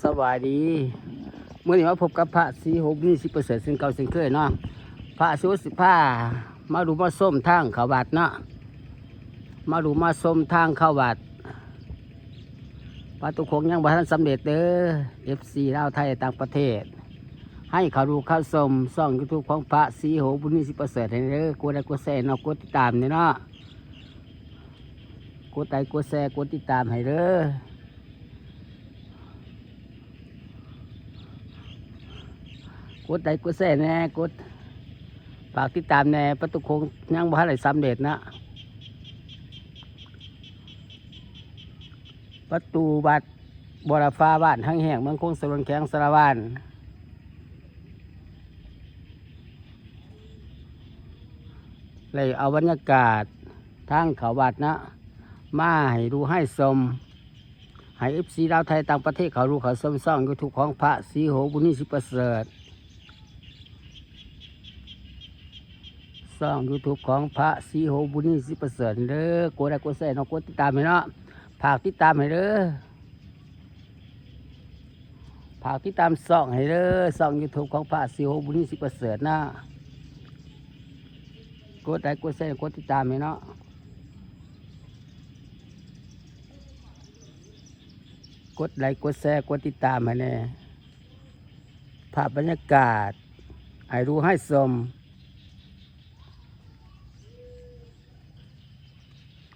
สวัสดีเมื่อนี้มาพบกับพระสีหกนี่10%สิ่งเก่าสิ่งเคยเนาะพระสุสิผ้ามาดูมาส้มทางเขาวัดเนาะมาดูมาส้มทางเข้าวัดพระตุคงยังบ่ทันสำเร็จเด้อ FC ลาวไทยต่างประเทศให้เขาดูเข้าชมช่องยูทูบของพระสีหกบุญนี่10%ให้เด้อกดไลค์กดแชร์เนาะกดติดตามเนาะกดไลค์กดแชร์กดติดตามให้เด้อกดไลค์กดแชร์แน่กดฝากติดตามแน่ประตูคงยังบ่ทันได้สำเร็จนะประตูวัดบรฟ้าบ้านทั้งแห่งเมืองคงสรวนแข็งสารวานเลยเอาบรรยากาศทางเขาวัดนะมาให้ดูให้ชมให้FCลาวไทยต่างประเทศเขารู้เขาชมซ่องยูทูบของพระสีโหบุญนี่10%ช่องยูทูบของพระสีโหบุญนี่10%เด้อกดไลค์กดแชร์เนาะกดติดตามให้เนาะฝากติดตามให้เด้อฝากติดตามช่องให้เด้อช่องยูทูบของพระสีโหบุญนี่10%นะกดไลค์กดแชร์กดติดตามให้เนาะกดไลค์กดแชร์กดติดตามให้แน่ภาพบรรยากาศให้รู้ให้ชม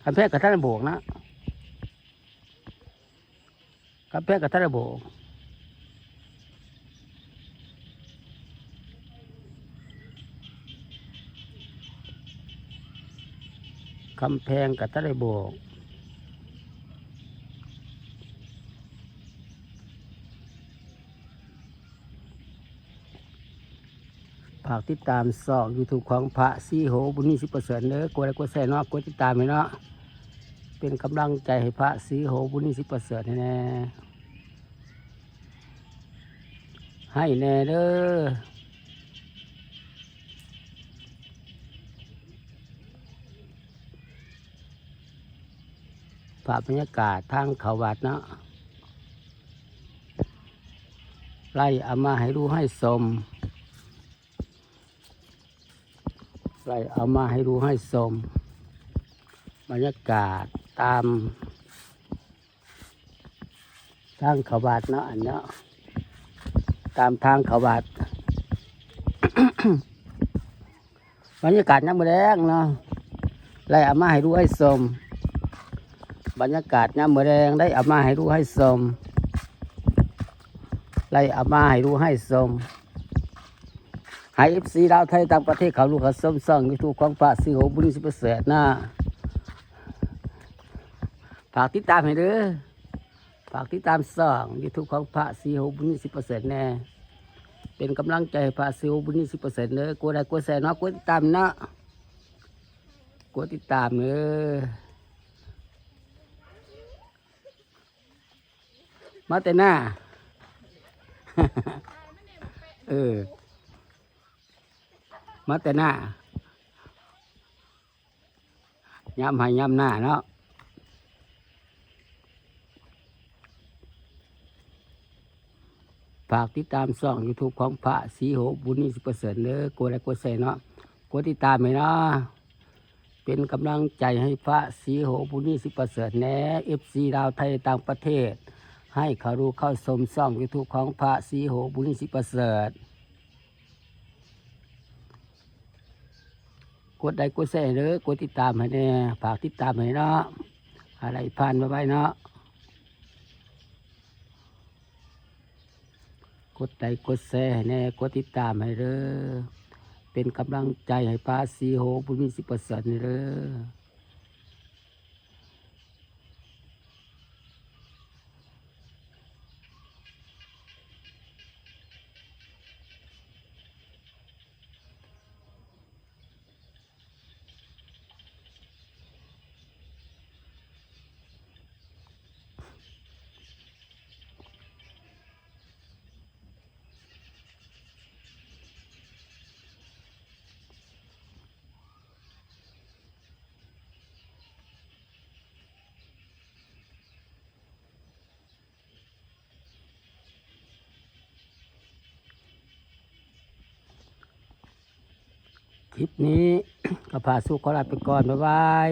คำแพทย์กับท่านโบกนะคำแพทย์กับท่านโบกคำแพงกับท่านโบกฝากติดตามช่องยูทูบของพระสีโหบุญนี่10%เด้อกดไลค์กดแชร์เนาะกดติดตามให้เนาะเป็นกำลังใจให้พระสีโหบุญนี่10%ให้แน่ให้แน่เด้อภาพบรรยากาศทางเขาวัดเนาะไล่เอามาให้ดูให้ชมไล่เอามาให้ดูให้ชมบรรยากาศตามทางเขาวัดเนาะอันเนาะตามทางเขาวัด บรรยากาศน้ำแรงเนาะไล่เอามาให้ดูให้ชมบรรยากาศน้ำแรงได้เอามาให้ดูให้ชมไล่เอามาให้ดูให้ชมให้FCลาวไทยต่างประเทศเขารู้เขาชมช่องยูทูบของพระสีโหบุญนี่10%นะฝากติดตามให้เด้อฝากติดตามช่องยูทูบของพระสีโหบุญนี่10%แน่เป็นกำลังใจให้พระสีโหบุญนี่10%เด้อกดไลค์กดแชร์เนาะกดติดตามเนาะกดติดตามเด้อมาแต่หน้า มาแต่หน้าย้ำให้ย้ำหน้าเนาะฝากติดตามช่องยูทูบของพระสีโหบุญนี่10%เด้อกดไลค์กดแชร์เนาะกดติดตามให้เนาะเป็นกำลังใจให้พระสีโหบุญนี่10%แน่ FC ลาวไทยต่างประเทศให้เขารู้เข้าชมช่องยูทูบของพระสีโหบุญนี่10%กดไลค์กดแชร์เด้อกดติดตามให้แน่ฝากติดตามให้เนาะอะไรผ่านมาไว้เนาะกดไลค์กดแชร์ให้แน่กดติดตามให้เด้อเป็นกำลังใจให้พระสีโหบุญนี่10%เด้อ คลิปนี้ ก็พาสู้ขอลาไปก่อน บ๊ายบาย